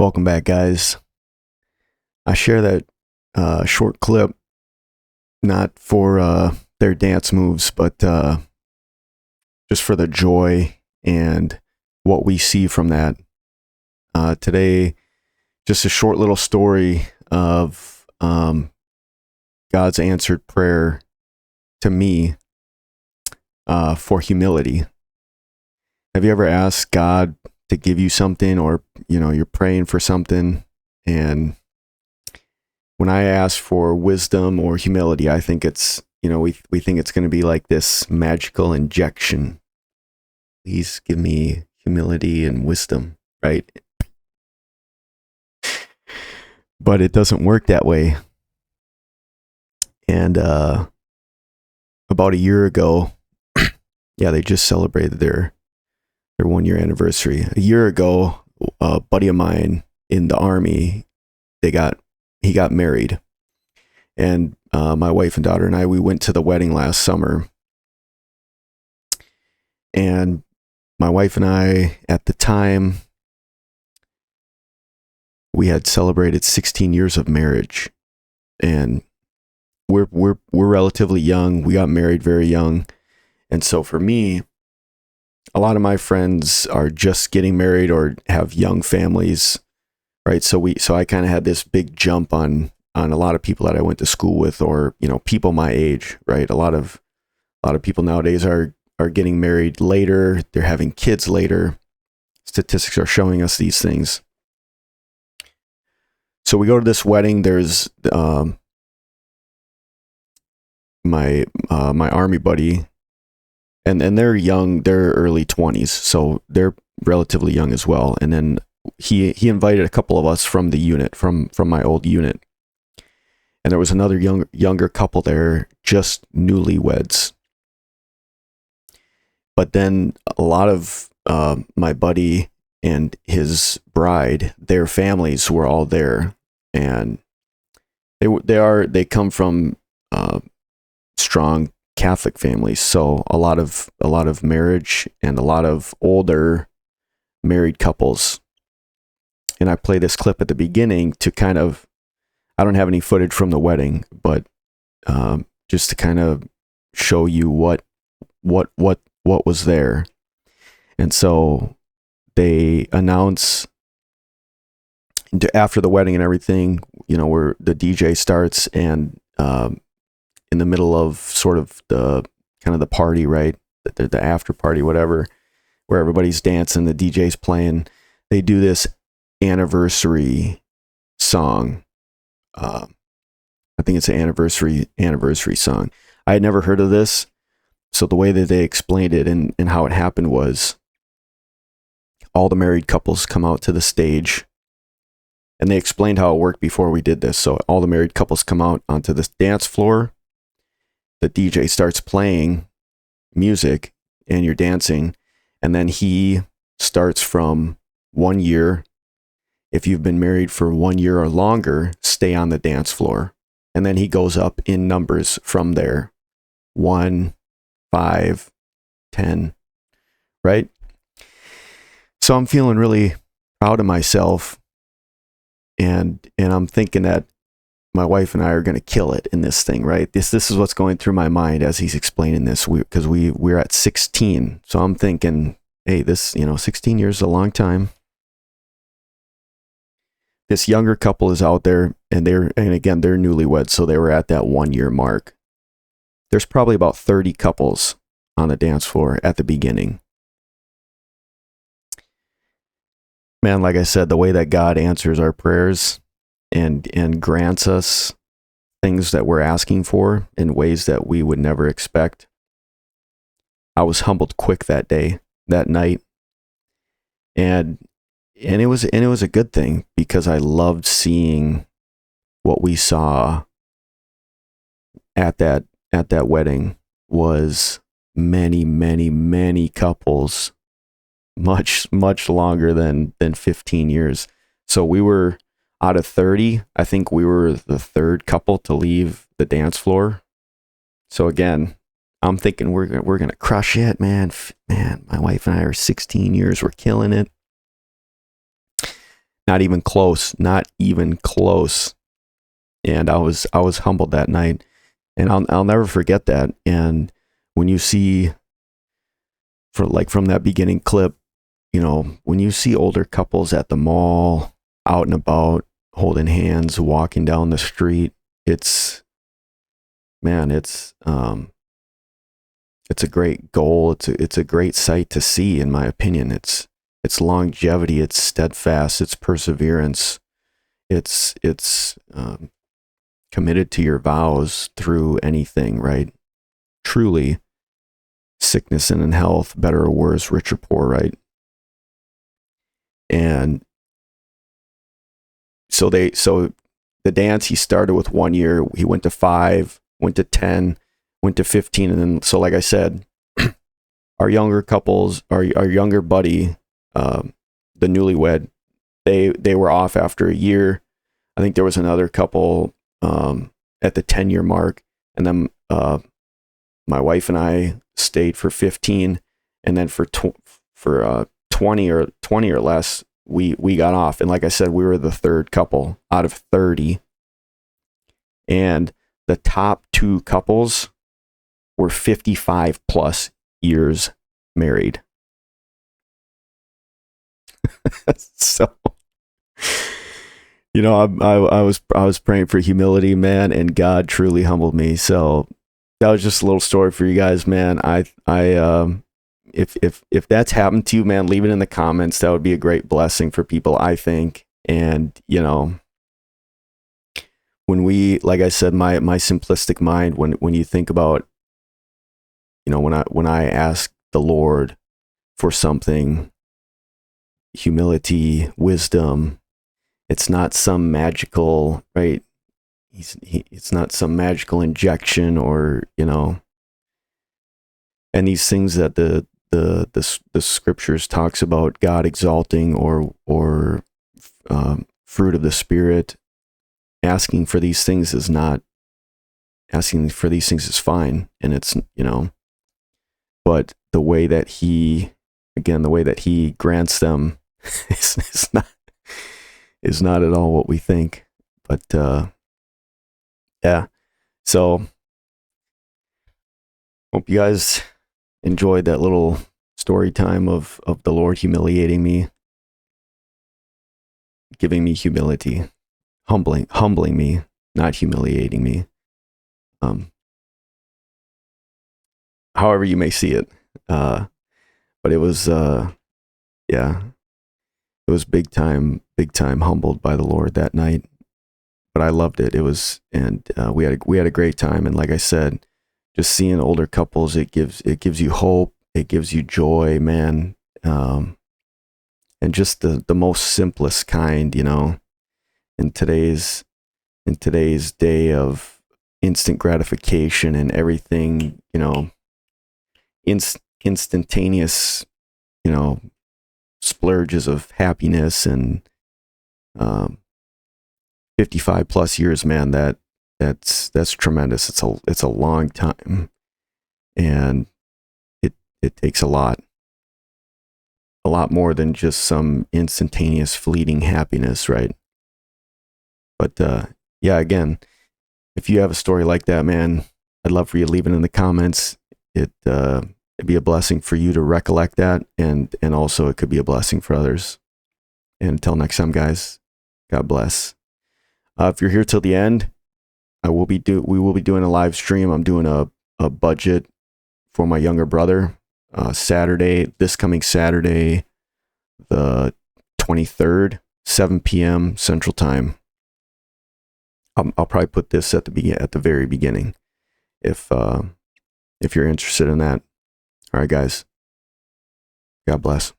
Welcome back, guys. I share that short clip not for their dance moves, but just for the joy and what we see from that. Today, just a short little story of God's answered prayer to me for humility. Have you ever asked God to give you something, or you're praying for something, and when I ask for wisdom or humility, I think it's we think it's going to be like this magical injection. Please give me humility and wisdom, right? But it doesn't work that way. And about a year ago, yeah, they just celebrated their 1-year anniversary. A year ago, a buddy of mine in the Army, he got married, and my wife and daughter and I, we went to the wedding last summer. And my wife and I, at the time, we had celebrated 16 years of marriage, and we're relatively young. We got married very young, and so for me, a lot of my friends are just getting married or have young families, right? So I kind of had this big jump on a lot of people that I went to school with, or people my age, right? A lot of people nowadays are getting married later. They're having kids later. Statistics are showing us these things. So we go to this wedding. There's my Army buddy. And they're young, they're early 20s, so they're relatively young as well. And then he invited a couple of us from the unit, from my old unit. And there was another younger couple there, just newlyweds. But then a lot of my buddy and his bride, their families were all there, and they come from strong Catholic families, so a lot of marriage and a lot of older married couples. And I play this clip at the beginning to kind of, I don't have any footage from the wedding, but just to kind of show you what was there. And so they announce after the wedding and everything, where the DJ starts, and in the middle of sort of the kind of the party, right? The after party, whatever, where everybody's dancing, the DJ's playing. They do this anniversary song. I think it's an anniversary song. I had never heard of this. So the way that they explained it and how it happened was all the married couples come out to the stage, and they explained how it worked before we did this. So all the married couples come out onto this dance floor. The DJ starts playing music and you're dancing, and then he starts from 1 year. If you've been married for 1 year or longer, stay on the dance floor. And then he goes up in numbers from there. 1, 5, 10, right? So I'm feeling really proud of myself, and I'm thinking that my wife and I are going to kill it in this thing, right? This is what's going through my mind as he's explaining this, because we're at 16. So I'm thinking, hey, this 16 years is a long time. This younger couple is out there, and again they're newlyweds, so they were at that 1 year mark. There's probably about 30 couples on the dance floor at the beginning. Man, like I said, the way that God answers our prayers and grants us things that we're asking for in ways that we would never expect. I was humbled quick that night. And it was a good thing, because I loved seeing what we saw at that wedding was many couples, much longer than 15 years. So we were, out of 30, I think we were the third couple to leave the dance floor. So again, I'm thinking we're gonna crush it, man. Man, my wife and I are 16 years. We're killing it. Not even close. Not even close. And I was humbled that night, and I'll never forget that. And when you see, from that beginning clip, when you see older couples at the mall, out and about, holding hands, walking down the street, it's a great goal. It's a great sight to see, in my opinion. It's longevity, it's steadfast, it's perseverance, it's committed to your vows through anything, right? Truly, sickness and in health, better or worse, rich or poor, right? And so the dance, he started with 1 year, he went to 5, went to 10, went to 15, and then, so like I said, our younger couples, our younger buddy, the newlywed, they were off after a year. I think there was another couple at the 10-year mark, and then my wife and I stayed for 15, and then for 20 or less, we got off. And like I said, we were the third couple out of 30, and the top 2 couples were 55 plus years married. So, I was praying for humility, man, and God truly humbled me. So that was just a little story for you guys, man. If that's happened to you, man, leave it in the comments. That would be a great blessing for people, I think. And when like I said, my simplistic mind, when you think about, when I ask the Lord for something, humility, wisdom, it's not some magical, right? It's not some magical injection, or and these things that the scriptures talks about God exalting, or fruit of the Spirit. Asking for these things is fine, and it's but the way that he grants them is not at all what we think. But yeah, so hope you guys enjoyed that little story time of the Lord humiliating me, giving me humility, humbling me, not humiliating me. However you may see it. But it was it was big time humbled by the Lord that night. But I loved it. It was, and we had a great time. And like I said, just seeing older couples, it gives you hope, it gives you joy, man. And just the most simplest kind, in today's day of instant gratification and everything, instantaneous, splurges of happiness, and 55 plus years, man, that's tremendous. It's a long time, and it takes a lot more than just some instantaneous fleeting happiness, right? But yeah, again, if you have a story like that, man, I'd love for you to leave it in the comments. It'd be a blessing for you to recollect that, and also it could be a blessing for others. And until next time, guys, God bless. If you're here till the end, we will be doing a live stream. I'm doing a budget for my younger brother. This coming Saturday, the 23rd, 7 p.m. Central Time. I'll probably put this at the very beginning, if you're interested in that. All right, guys. God bless.